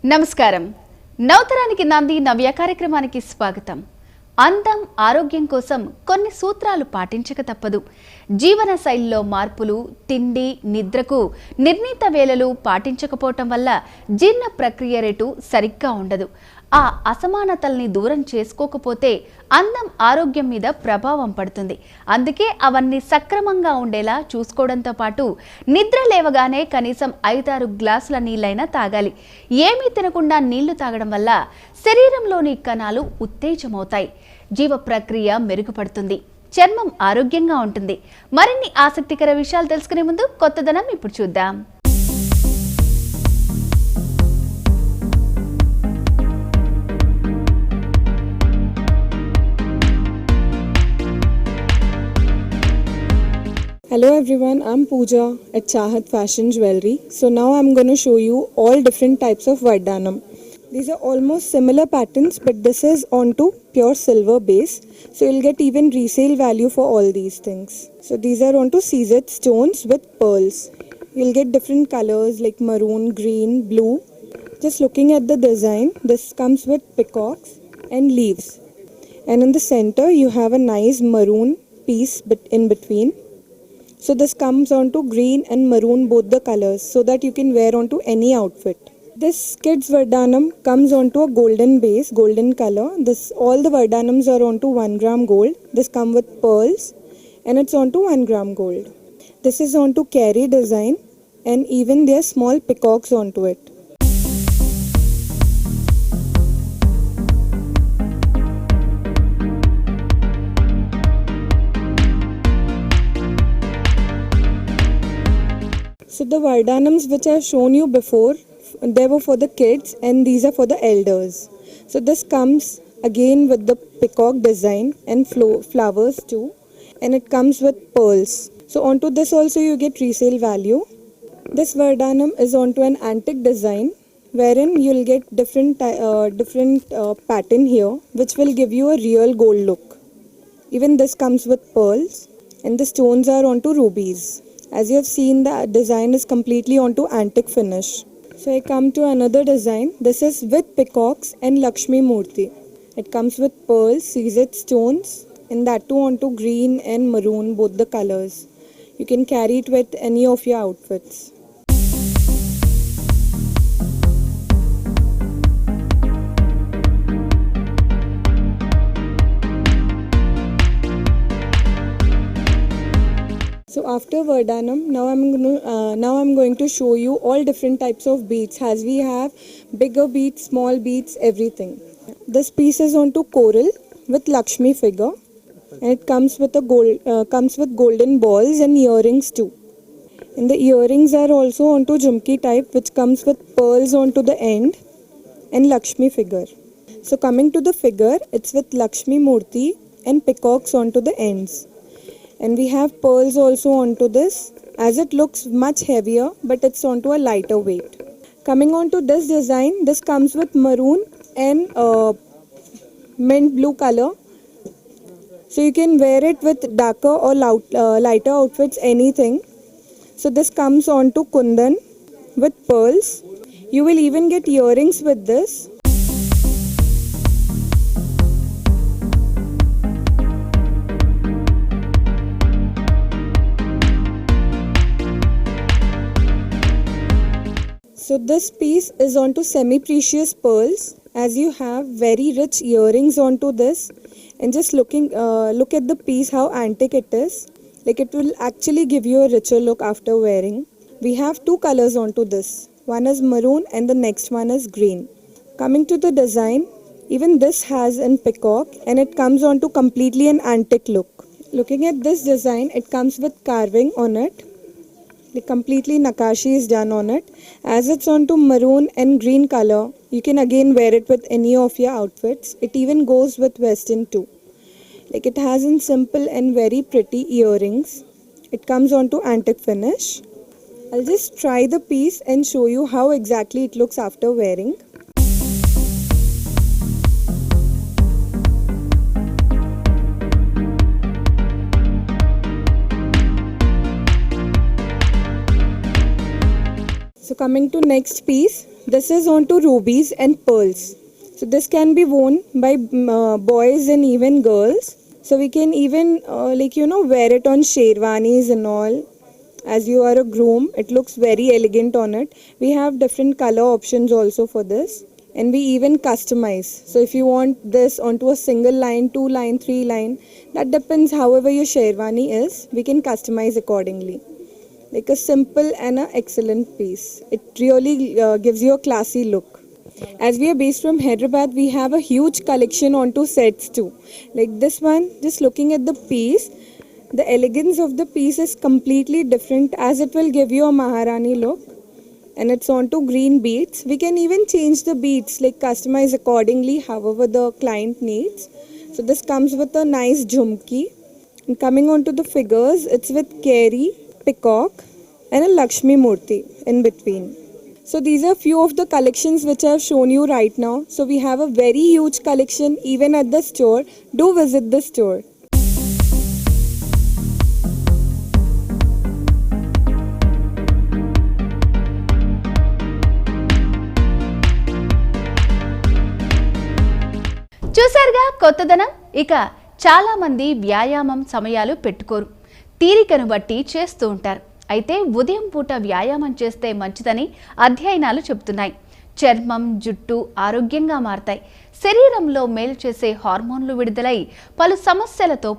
నమస్కారం. నవతరానికి నాంది నవ్య కార్యక్రమానికి స్వాగతం. అందం ఆరోగ్యం కోసం కొన్ని సూత్రాలు పాటించక తప్పదు. జీవన శైలిలో మార్పులు, తిండి, నిద్రకు నిర్ణీత వేళలు పాటించకపోవటం వల్ల జీర్ణ ప్రక్రియ రేటు సరిగ్గా ఉండదు. ఆ అసమానతల్ని దూరం చేసుకోకపోతే అందం ఆరోగ్యం మీద ప్రభావం పడుతుంది. అందుకే అవన్నీ సక్రమంగా ఉండేలా చూసుకోవడంతో పాటు నిద్ర లేవగానే కనీసం 5-6 గ్లాసుల నీళ్ళైనా తాగాలి. ఏమీ తినకుండా నీళ్లు తాగడం వల్ల శరీరంలోని కణాలు ఉత్తేజమవుతాయి, జీవ ప్రక్రియ మెరుగుపడుతుంది, చర్మం ఆరోగ్యంగా ఉంటుంది. మరిన్ని ఆసక్తికర విషయాలు తెలుసుకునే ముందు కొత్తదనం ఇప్పుడు చూద్దాం. Hello everyone, I'm Pooja at Chahat Fashion Jewelry. So now I'm going to show you all different types of Vardhanam. These are almost similar patterns, but this is onto pure silver base. So you'll get even resale value for all these things. So these are onto CZ stones with pearls. You'll get different colors like maroon, green, blue. Just looking at the design, this comes with peacocks and leaves. And in the center you have a nice maroon piece in between. So this comes onto green and maroon, both the colors, so that you can wear onto any outfit. This kids Vardhanam comes onto a golden base, golden color. All the Vardhanams are onto 1 gram gold. This come with pearls and it's onto 1 gram gold. This is onto carry design and even there are small peacocks onto it. So the Vardhanams which I have shown you before, they were for the kids and these are for the elders. So this comes again with the peacock design and flowers too, and it comes with pearls. So onto this also you get resale value. This Vardhanam is onto an antique design wherein you'll get different pattern here which will give you a real gold look. Even this comes with pearls and the stones are onto rubies. As you have seen, the design is completely onto antique finish. So I come to another design. This is with peacocks and Lakshmi Murti. It comes with pearls, CZ stones, and that too onto green and maroon, both the colors. You can carry it with any of your outfits. So after Vardhanam, now I'm going to show you all different types of beads, as we have bigger beads, small beads, everything. This piece is onto coral with Lakshmi figure, and it comes with golden balls and earrings too. And the earrings are also onto jhumki type, which comes with pearls onto the end and Lakshmi figure. So coming to the figure, it's with Lakshmi Murti and peacocks onto the ends. And we have pearls also onto this, as it looks much heavier but it's onto a lighter weight. Coming on to this design, this comes with maroon and mint blue color. So you can wear it with darker or lighter outfits, anything. So this comes onto kundan with pearls. You will even get earrings with this. So this piece is onto semi-precious pearls, as you have very rich earrings onto this. And just look at the piece, how antique it is. Like, it will actually give you a richer look after wearing. We have 2 colors onto this. One is maroon and the next one is green. Coming to the design, even this has an peacock and it comes onto completely an antique look. Looking at this design, it comes with carving on it. The completely nakashi is done on it. As it's onto maroon and green color, you can again wear it with any of your outfits. It even goes with western too. Like, it has in simple and very pretty earrings. It comes onto antique finish. I'll just try the piece and show you how exactly it looks after wearing. So coming to next piece, This is onto rubies and pearls. So this can be worn by boys and even girls. So we can even wear it on sherwanis and all. As you are a groom, it looks very elegant on it. We have different color options also for this, and we even customize. So if you want this onto a single line, 2 line, 3 line, that depends however your sherwani is, we can customize accordingly. Like a simple and an excellent piece. It really gives you a classy look. As we are based from Hyderabad, we have a huge collection onto sets too. Like this one, just looking at the piece, the elegance of the piece is completely different, as it will give you a Maharani look. And it's onto green beads. We can even change the beads, like customize accordingly however the client needs. So this comes with a nice jhumki. And coming on to the figures, it's with Keri, peacock and a Lakshmi Murti in between. So these are few of the collections which I have shown you right now. So we have a very huge collection even at the store. Do visit the store. చూసారుగా కొత్తదనం. ఇక చాలా మంది వ్యాయామం సమయాలు పెట్టుకోరు, తీరికను బట్టి చేస్తూ ఉంటారు. అయితే ఉదయం పూట వ్యాయామం చేస్తే మంచిదని అధ్యయనాలు చెబుతున్నాయి. చర్మం, జుట్టు ఆరోగ్యంగా మారతాయి. శరీరంలో మేలు చేసే హార్మోన్లు విడుదలై పలు సమస్యలతో